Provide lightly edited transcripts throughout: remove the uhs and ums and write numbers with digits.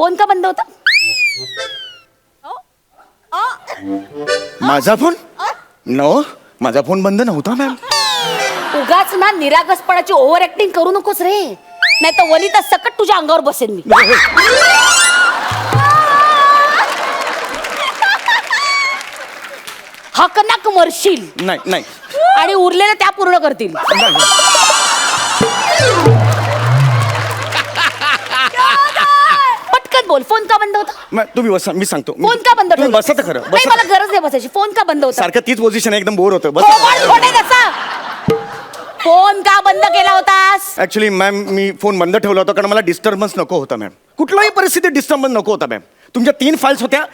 Phone का बंद होता? माझा फोन? नो, माझा फोन बंद नव्हता मॅम. उगाच ना निरागसपणाची ओव्हर ऍक्टिंग करू नकोस रे, नाही तर वनिता सकट तुझ्या अंगावर बसेन मी. हकनाक मरशील. नाही नाही आणि उरलेलं त्या पूर्ण करतील. पटकन बोल, फोन का बंद होता? तुम्ही बसा, मी सांगतो. फोन का बंद तुम्ही ठेवला? बसा तर खरं, नाही, बसा. मला गरज नाही बसायची. फोन का बंद होता? सारखं तीच पोझिशन एकदम बोर होतं. फोन का बंद केला होतास? ऍक्च्युली मॅम मी फोन बंद ठेवला होता कारण मला डिस्टर्बन्स नको होता मॅम. कुठलाही परिस्थितीत डिस्टर्बन्स नको होता मॅम. तुमच्या 3 फाईल्स होत्या.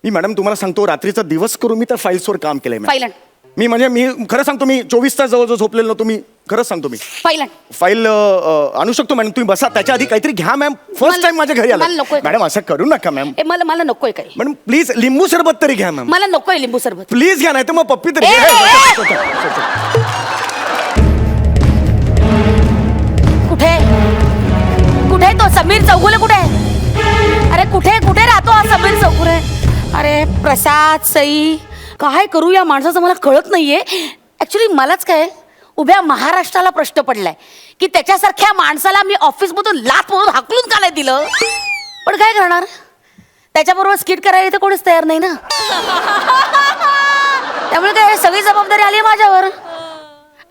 मी मॅडम तुम्हाला सांगतो, रात्रीचा दिवस करून मी त्या फाईल्सवर काम केलंय मॅम. फाईल आण. मी खरं सांगतो, मी 24 तास जवळ झोपलेलो नव्हतो. मी खरंच सांगतो, मी फाईल आण. फाईल आणू शकतो मॅडम. तुम्ही बसा, त्याच्या आधी काहीतरी घ्या मॅम. फर्स्ट टाइम माझ्या घरी आला मला नकोय. मॅडम. असं करू नका मॅम. मला नकोय काही. मॅडम प्लीज लिंबू सरबत तरी घ्या मॅम. मला नकोय लिंबू सरबत. प्लीज घ्या, नाही तर मग पप्पी तरी ए, घ्या. कुठे कुठे तो समीर चौगुले कुठे? अरे कुठे कुठे राहतो हा समीर चौगुले? अरे प्रसाद, सई, काय करू या माणसाचं मला कळत नाहीये. ऍक्च्युली मलाच काय उभ्या महाराष्ट्राला प्रश्न पडलाय की त्याच्यासारख्या माणसाला मी ऑफिसमधून लाथ म्हणून हाकलून का नाही दिलं. पण काय करणार, त्याच्याबरोबर स्किट करायला तर कोणीच तयार नाही ना. त्यामुळे काय सगळी जबाबदारी आली माझ्यावर.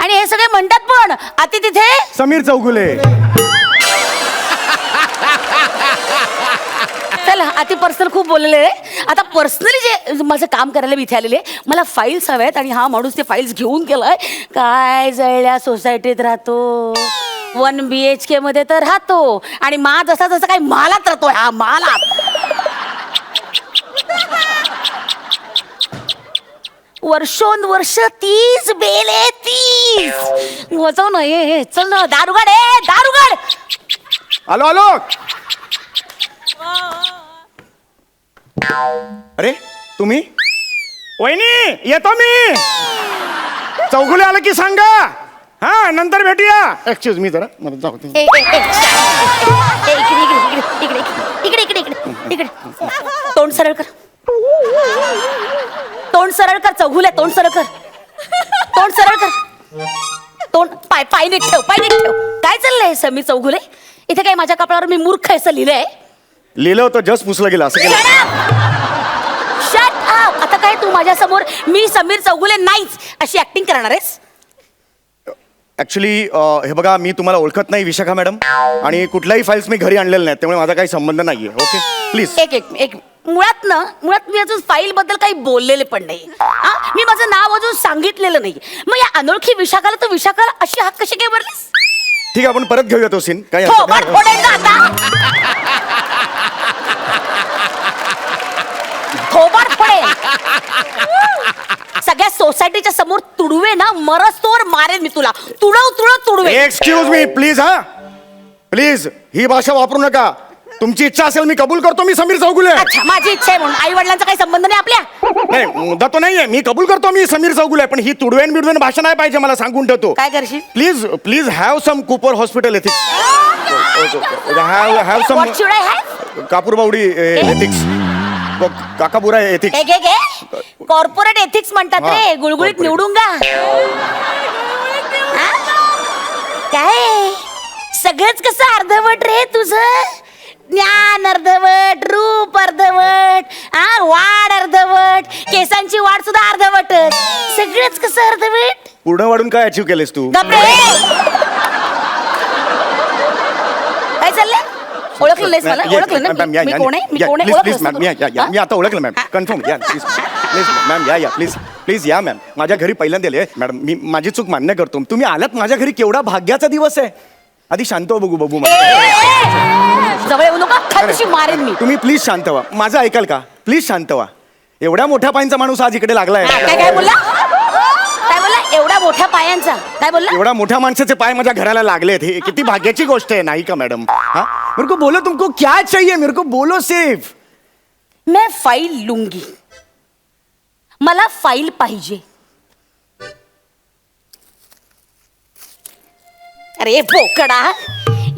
आणि हे सगळे म्हणतात पण अति तिथे समीर चौगुले. चला अति पर्सनल खूप बोललेले. आता पर्सनली जे माझं काम करायला मी इथे आलेले, मला फाईल्स हव्यात आणि हा माणूस ते फाईल्स घेऊन गेलाय. काय जळल्या सोसायटीत राहतो, 1 BHK मध्ये तर राहतो आणि मा जसा जसा काही मालात राहतोय हा मालात. वर्षोनवर्ष 30 बेले 30 वचव नाही. चल ना दारुगड, दारुगड. आलो आलो. अरे तुम्ही? वहिनी येतो मी. चौगुले आलं की सांगा. हा नंतर भेटूया. एक्सक्यूज मी जरा मला जाऊ दे. इकडे तोंड सरळ कर. तोंड सरळ कर चौगुले. तोंड सरळ कर. तोंड सरळ कर. तोंड पाय नीट ठेव. पाय नीट ठेव. काय चाललंय समीर चौगुले? इथे काय माझ्या कपाळावर मी मूर्ख आहे असं लिहिलंय? लिहिलं होतं जस्ट पुसलं गेलं असं केलं. Shut up. आता काय तू माझ्या समोर मी समीर चौगुले नाहीच अशी ऍक्टिंग करणार आहेस? ऍक्च्युली हे बघा, मी तुम्हाला ओळखत नाही विशाखा मॅडम, आणि कुठल्याही फाईल्स मी घरी आणलेल्या नाहीत, त्यामुळे माझा काही संबंध नाहीये. Okay please. एक मुळात मी अजून फाईल बद्दल काही बोललेले पण नाही. मी माझं नाव अजून सांगितलेलं नाही. मग या अनोळखी विशाखाला तू विशाखाला अशी हात कशी काय भरलीस? ठीक आहे, आपण परत घेऊया तो सीन. काय थोबाड फोडेन का आता? थोबाड फोडेन. सगळ्या सोसायटीच्या समोर तुडवे ना, मरस्तोवर मारेन मी तुला. तुडवे. Excuse me please. हा प्लीज ही भाषा वापरू नका. तुमची इच्छा असेल मी कबूल करतो, मी समीर चौगुले. अच्छा, माझी इच्छा आहे म्हणून आई वडिलांचा काही संबंध नाही आपल्या? नाही, मुद्दा तो नाहीये. मी कबूल करतो मी समीर चौगुले, पण ही तुडवेन बिडवेन भाषा नाही पाहिजे. मला सांगून ठेवतो. काय करशील? Please have some Cooper hospital ethics. Have some What should I have? Kapurbawdi ethics. काकापुरा एथिक्स. कॉर्पोरेट एथिक्स म्हणतात रे. गुळगुळीत निवडून गा. काय सगळंच कसं अर्धवट रे तुझं? ज्ञान अर्धवट, रूप अर्धवट, वाढ अर्धवट, केसांची वाढ सुद्धा अर्धवटच. सगळंच कसं अर्धवट? पूर्ण वाढून काय अचीव केलेस तू? गप्रे. काय चाललंय? ओळखलं नाहीस मला? ओळखलं ना मी कोण आहे? मी कोण आहे? प्लीज मॅम, मी आता ओळखलं मॅम. कन्फर्म या प्लीज. प्लीज मॅम या प्लीज या मॅम. माझ्या घरी पहिल्यांदा आले मॅडम. मी माझी चूक मान्य करतो. तुम्ही आलात माझ्या घरी, केवढा भाग्याचा दिवस आहे. आधी शांत हो बघू. जवळ येऊ नका, खालशी मारेन मी. तुम्ही प्लीज शांत व्हा. माझं ऐकाल का? प्लीज शांत व्हा. एवढ्या मोठ्या पायांचा माणूस आज इकडे लागलाय. काय बोलला? एवढ्या मोठ्या पायांचा काय बोलला? एवढ्या मोठ्या माणसाचे पाय माझ्या घराला लागलेत. हे किती भाग्याची गोष्ट आहे नाही का मॅडम? हा मेरे को बोलो, तुमको क्या चाहिए? मेरे को बोलो सिर्फ. मैं फाईल लूंगी. मला फाईल पाहिजे. अरे बोकडा,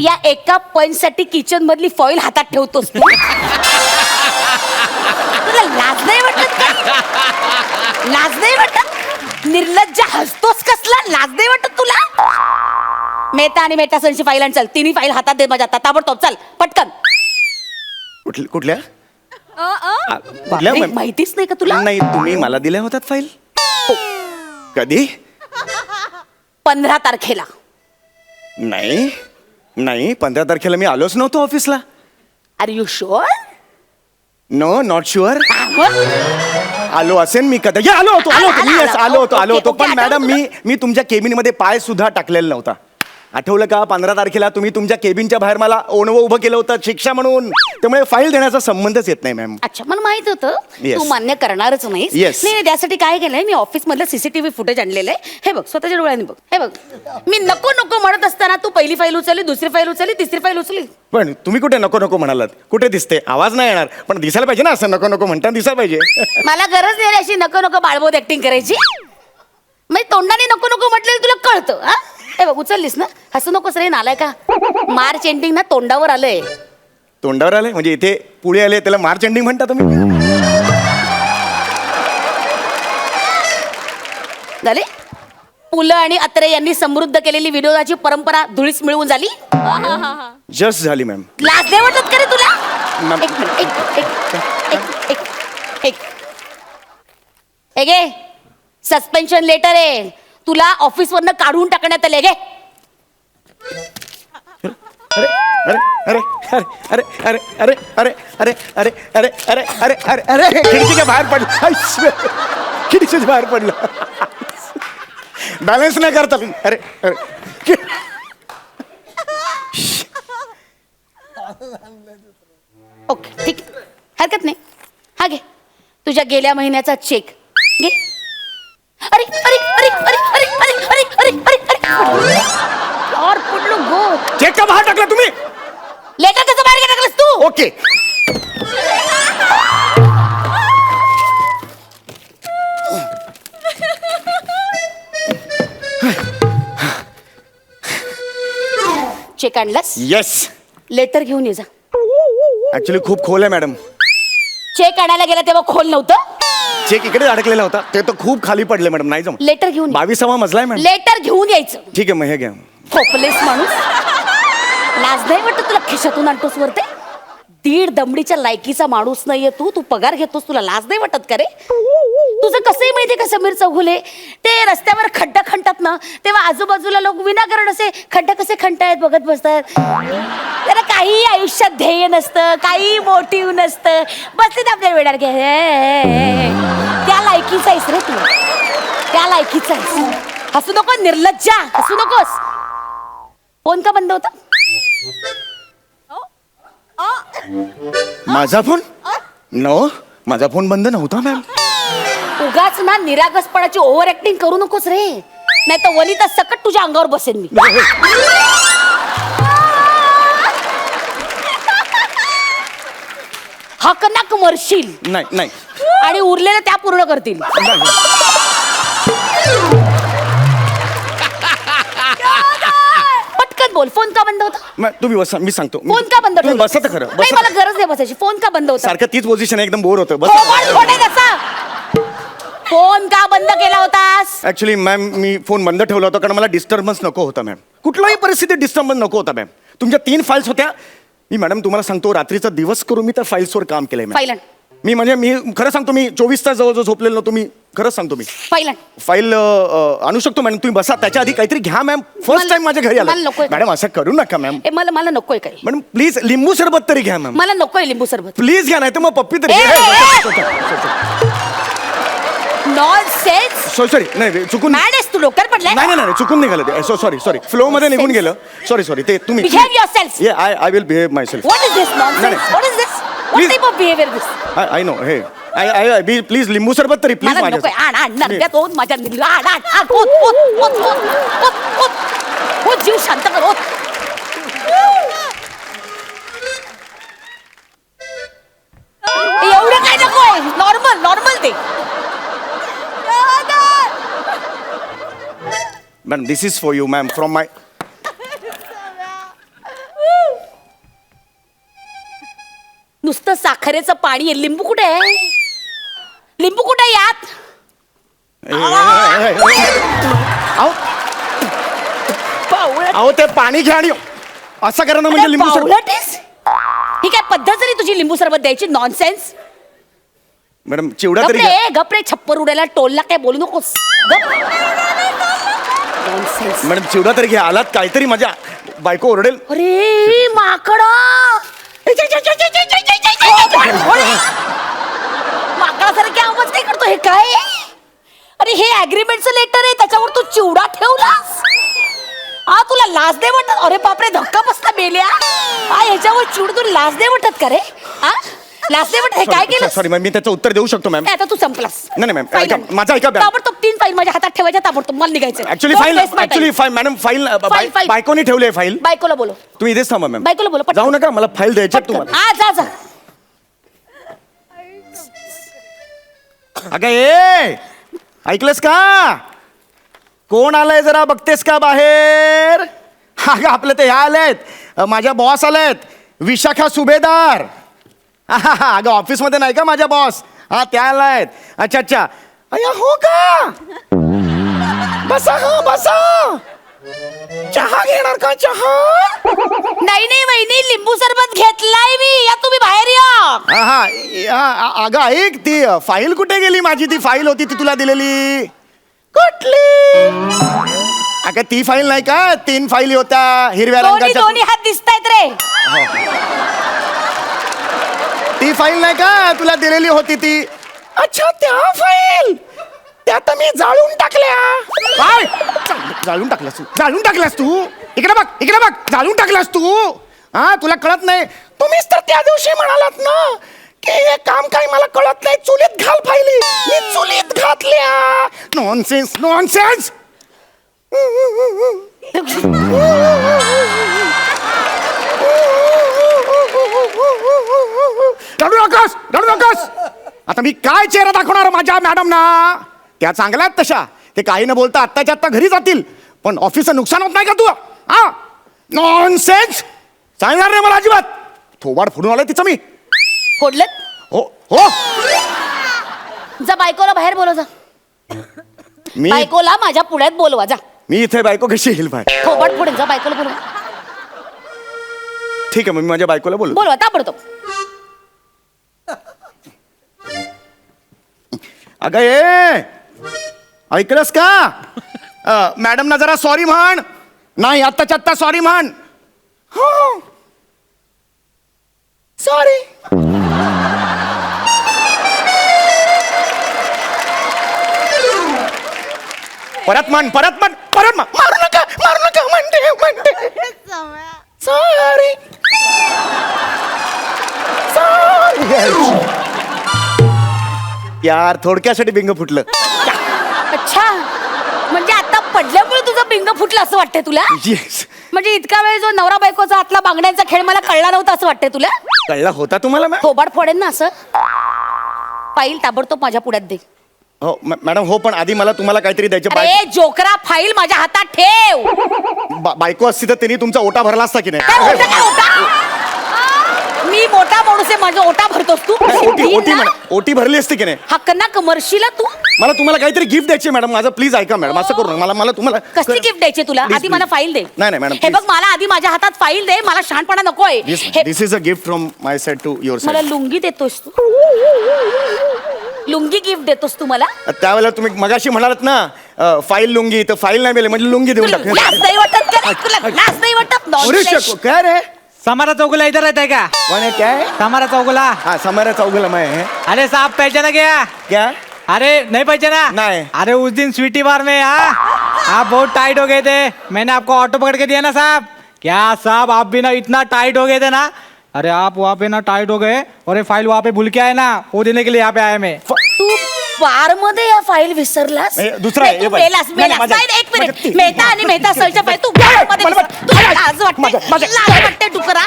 या एका पॉइंटसाठी किचन मधली फॉईल हातात ठेवतोस तू? तुला लाज नाही वाटत का? लाज नाही वाटत? निर्लज्ज हसतोस कसला? लाज नाही वाटत तुला? मेहता आणि मेहता सनची फाईल आण, चल. तिन्ही फाईल हातात दे माझ्या, ताबडतोब चल पटकन. कुठल्या बापरे, माहितीच नाही का तुला? नाही, तुम्ही मला दिल्या होत्यात फाईल. कधी? 15 तारखेला. नाही नाही, 15 तारखेला मी आलोच नव्हतो ऑफिसला. Are you sure? No, not sure. आलो असेल मी कधी. आलो होतो yes, आलो होतो. पण मॅडम मी तुमच्या केबिन मध्ये पाय सुद्धा टाकलेला नव्हता. आठवलं का? 15 तारखेला तुम्ही तुमच्या केबिनच्या बाहेर मला ओणवं उभं केलं होतं शिक्षा म्हणून. त्यामुळे फाईल देण्याचा संबंधच येत नाही मॅम. अच्छा, मला माहित होतं Yes. तू मान्य करणारच नाही. Yes. नाही, त्यासाठी काय केलंय, मी ऑफिस मधलं सीसीटीव्ही फुटेज आणलेलं आहे. हे बघ, स्वतःच्या डोळ्यांनी बघ. हे बघ, मी नको नको म्हणत असताना तू पहिली फाईल उचलली, दुसरी फाईल उचलली, तिसरी फाईल उचलली. पण तुम्ही कुठे नको नको म्हणालात? कुठे दिसते? आवाज नाही येणार, पण दिसायला पाहिजे ना. असं नको नको म्हणताना दिसायला पाहिजे. मला गरज नाही रे अशी नको नको बाळबोध ऍक्टिंग करायची. म्हणजे तोंडाने नको नको म्हटलं तुला कळतं. हा, हे बघ, उचललीस ना. हसू नकोस रे, नालाय का? मार्च एंडिंग ना तोंडावर आलंय. तोंडावर आले म्हणजे इथे पुढे आले, त्याला मार्च एंडिंग म्हणता तुम्ही? झाले? पुलं आणि अत्रे यांनी समृद्ध केलेली विनोदाची परंपरा धुळीस मिळवून झाली. जस्ट झाली मॅम. लाज नाही वाटत का रे तुला? मॅम. एक मिनिट, एक घे, सस्पेन्शन लेटर आहे. तुला ऑफिस वरनं काढून टाकण्यात आले. घे. अरे अरे अरे अरे अरे अरे अरे अरे अरे अरे अरे अरे अरे अरे खिडकीच्या बाहेर पडलं. खिडकीच्या बाहेर पडलं. बॅलन्स नाही करता. अरे अरे ओके, ठीक आहे, हरकत नाही. हा घे, तुझ्या गेल्या महिन्याचा चेक घे. अरे अरे अरे अरे अरे अरे अरे अरे अरे अरे और पडलो गो. चेक का बाहेर टाकला तुम्ही? लेटर कसं बाहेर टाकलंस तू? ओके. चेक आणलास? येस. लेटर घेऊन ये जा. ऍक्च्युली खूप खोल आहे मॅडम. चेक आणायला गेला तेव्हा खोल नव्हतं. चेक इकडे अडकलेला होता, ते तर खूप खाली पडले मॅडम. नाही जम. लेटर घेऊन ये. 22वा मजला आहे मॅडम. लेटर घेऊन यायचं. ठीक आहे, मग हे घ्या. खोपलेस माणूस, लाज नाही वाटत तुला? खिशातून आणतोस वरते. 1.5 दमडीच्या लायकीचा माणूस नाहीये तू. तू पगार घेतोस, तुला लाज नाही वाटत का रे? तुझं कसंही माहितीये का समीर चौगुले, ते रस्त्यावर खड्डा खणतात ना, तेव्हा आजूबाजूला लोक विनाकारण असे खड्डा कसे खणतायत बघत बसतात. त्याला काही आयुष्यात ध्येय नसतं, काही मोटिव्ह नसतं, बसलेत आपल्या वेळार घ्या. त्या लायकीचा आहेस रे तू, त्या लायकीचा आहेस. हसू नको निर्लज्जा, हसू नकोस. फोन का बंद होता? माझा फोन? नो, माझा फोन बंद नव्हता मॅम. उगाच ना निरागसपणाची ओव्हर ऍक्टिंग करू नकोस रे, नाही तर वनिता सकट तुझ्या अंगावर बसेन मी. हकनाक मरशील. नाही नाही आणि उरलेलं त्या पूर्ण करतील. पटकन बोल, फोन का बंद होता? तुम्ही बसा, मी सांगतो. फोन का बंद तुम्ही बसा तर खरं. नाही, मला गरज नाही बसायची. फोन का बंद होता? सारखं तीच पोझिशन आहे, एकदम बोर होतं. बस. फोन का बंद केला होतास? ऍक्च्युली मॅम, मी फोन बंद ठेवला होता कारण मला डिस्टर्बन्स नको होता मॅम. कुठल्याही परिस्थितीत डिस्टर्बन्स नको होता मॅम. तुमच्या 3 फाईल्स होत्या. मी मॅडम तुम्हाला सांगतो, रात्रीचा दिवस करून मी त्या फाईल्सवर काम केलंय मॅम. फाईल आण. मी खरं सांगतो, मी 24 तास जवळ झोपलेलो नव्हतो. मी खरंच सांगतो, मी फाईल आण. फाईल आणू शकतो मॅडम. तुम्ही बसा, त्याच्या आधी काहीतरी घ्या मॅम. फर्स्ट टाइम माझ्या घरी आला. मला नकोय. मॅडम असं करू नका मॅम. मला नकोय काही. मॅडम प्लीज लिंबू सरबत तरी घ्या मॅम. मला नकोय लिंबू सरबत. प्लीज घ्या, नाही तर मग पप्पी तरी. नॉनसेन्स. सॉरी, नाही चुकून. मॅड आहेस तू, डोक्यात पडलाय? नाही नाही चुकून निघालं ते. सॉरी फ्लो मध्ये निघून गेलं. सॉरी ते तुम्ही. Behave yourself. I will behave my self. What is this nonsense? What is this? What Please. type of behavior this? I know. हे आय बी प्लीज लिंबू सरबत तरी प्लीज मला नकोय. आण नरड्यात ओत माझ्या निघला. आण ओत जीव शांत कर. ओत. एवढं काय नकोय. नॉर्मल ते. Ma'am this is for you ma'am, from my. नुसतं साखरेचं पाणी आहे. लिंबू कुठे आहे? लिंबू कुठे आहे यात? अहो अहो ते पाणी घ्या आणि असं करा ना म्हणजे लिंबू सरबत. पावलटेस? ही काय पद्धत झाली तुझी लिंबू सरबत द्यायची? नॉनसेन्स. मॅडम चिवडा तरी घ्या. गप रे छप्पर उडायला टोलला काय बोलू नकोस. गप. नॉनसेन्स. मॅडम चिवडा तरी घ्या. आलात काहीतरी माझ्या बायको ओरडेल. अरे माकडा. माकडासारखे आवाज काय करतो हे काय? अरे हे अग्रीमेंटचं लेटर आहे, त्याच्यावर तू चिवडा ठेवलास. तुला लाज दे वाटत? अरे बापरे धक्का बसला बेल्या. ह्याच्यावर चिवडा तुला लाज दे वाटत का रे? लाज दे वाटत? हे काय केलं? सॉरी मॅम, मी त्याचं उत्तर देऊ शकतो मॅम. आता तू संपलास. नाही मॅम, ऐका माझा ऐका. ताबडतोब 3 फाईल माझ्या हातात ठेवायच्या. ताबडतोब मला निघायचं. ऍक्च्युली फाईल मॅडम फाईल बायकोनी ठेवली आहे फाईल. बायकोला बोलो. तुम्ही इथेच थांबा मॅम. बायकोला बोलो. जाऊ नका, मला फाईल द्यायची आहे तुम्हाला. जा जा. अगं ए ऐकलंस का? कोण आलंय जरा बघतेस का बाहेर? अगं आपलं ते ह्या आलेत, माझ्या बॉस आलेत, विशाखा सुभेदार. अगं ऑफिसमध्ये नाही का माझ्या बॉस? त्या आलायत. अच्छा अच्छा. अय्या हो का? बसा बसा. चहा घेणार का? चहा? नाही नाही वहिनी, लिंबू सरबत घेतलाय मी. या तुम्ही बाहेर या. अगं ऐक, ती फाईल कुठे गेली माझी? ती फाईल होती ती तुला दिलेली. कुठली? अगं ती फाईल नाही का? 3 फाईली होत्या हिरव्या रंगाच्या. दोन्ही हात दिसतायत रे. ती फाईल नाही का तुला दिलेली होती ती? अच्छा त्या फाईल त्या तर मी जाळून टाकल्या. काय जाळून टाकलास तू? जाळून टाकलास तू? इकडे बघ जाळून टाकलास तू. तुला कळत नाही? तुम्हीच तर त्या दिवशी म्हणालात ना की हे काम काही मला कळत नाही, चुलीत घाल फाईली. मी चुलीत घातल्या. Nonsense nonsense. रडू नकोस. आता मी काय चेहरा दाखवणार माझ्या मॅडमना? त्या चांगल्या आहेत तशा, ते काही न बोलता आत्ताच्या आत्ता घरी जातील. पण ऑफिसचं नुकसान होत नाही का तू? नॉनसेन्स. सांगणार नाही मला अजिबात. थोबाड फोडून आलाय तिचं मी. फोडलं? हो हो. जा बायकोला बाहेर बोलव. जा मी बायकोला माझ्या पुढ्यात बोलवा. जा. मी इथे बायको कशी येईल बाहेर? थोबाड फोडेन. जा बायकोला बोलवा. ठीक आहे मग मी माझ्या बायकोला बोलू. बोलवा ताबडतोब. अगं ए ऐकलंस का? मॅडमना जरा सॉरी म्हण. नाही आत्ताच्या आत्ता सॉरी म्हण. हो सॉरी. परत म्हण. मारू नका म्हणते. सॉरी. यार थोडक्यासाठी बिंग फुटलं. अच्छा, म्हणजे आता पडल्यामुळे तुझं बिंग फुटलं असं वाटतंय तुला? येस. म्हणजे इतका वेळ जो नवरा बायकोचा आतला बांगड्यांचा खेळ मला कळला नव्हता असं वाटतंय तुला? कळला होता तुम्हाला मॅम? थोबाड फोडेन ना असं. फाईल ताबडतोब माझ्या पुढ्यात दे. हो मॅडम हो, पण आधी मला तुम्हाला काहीतरी द्यायचं. अरे जोकरा, फाईल माझ्या हातात ठेव. बायको असती तर तिने तुमचा ओटा भरला असता की नाही? काय ओटा? मी मोठा माणूस आहे, माझा ओटा भरतोस तू? ओटी भरली असती की नाही? हक्क ना कमर्शिला तू. मला तुम्हाला काहीतरी गिफ्ट द्यायची मॅडम. माझं प्लीज ऐका मॅडम, असं करू नका. मला तुम्हाला कसली गिफ्ट द्यायची तुला? Please, आधी मला please. फाईल दे. नाही मॅडम, हे बघ मला आधी माझ्या हातात फाईल दे. मला शहाणपणा नकोय. This is a gift from my side to your मला साइड. लुंगी देतोस तू? लुंगी गिफ्ट देतोस तू मला? त्यावेळेला तुम्ही मगाशी म्हणालात ना फाईल लुंगी, तर फाईल नाही मिळेल म्हणजे लुंगी देऊन टाक. लाज नाही वाटत का? तुला लाज नाही वाटत? Nonsense. काय रे? समारा चौगुला इधर रहता है क्या? कौन है? क्या है? समारा चौगुला. हाँ समारा चौगुला मैं है. अरे साहब पहचाना क्या? क्या? अरे नहीं पहचाना? नहीं. अरे उस दिन स्वीटी बार में आप बहुत टाइट हो गए थे. मैंने आपको ऑटो पकड़ के दिया ना साहब. क्या साहब आप भी ना इतना टाइट हो गए थे ना. अरे आप वहाँ पे ना टाइट हो गए और ये फाइल वहाँ पे भूल के आए ना, वो देने के लिए यहाँ पे आया मैं. तू बार मध्ये या फाईल विसरलास? दुसरा आहे. तू मेलास. एक मिनिट. मेहता आणि मेहता सलच्या फाईल तू बार मध्ये. लाज वाटते डुकरा.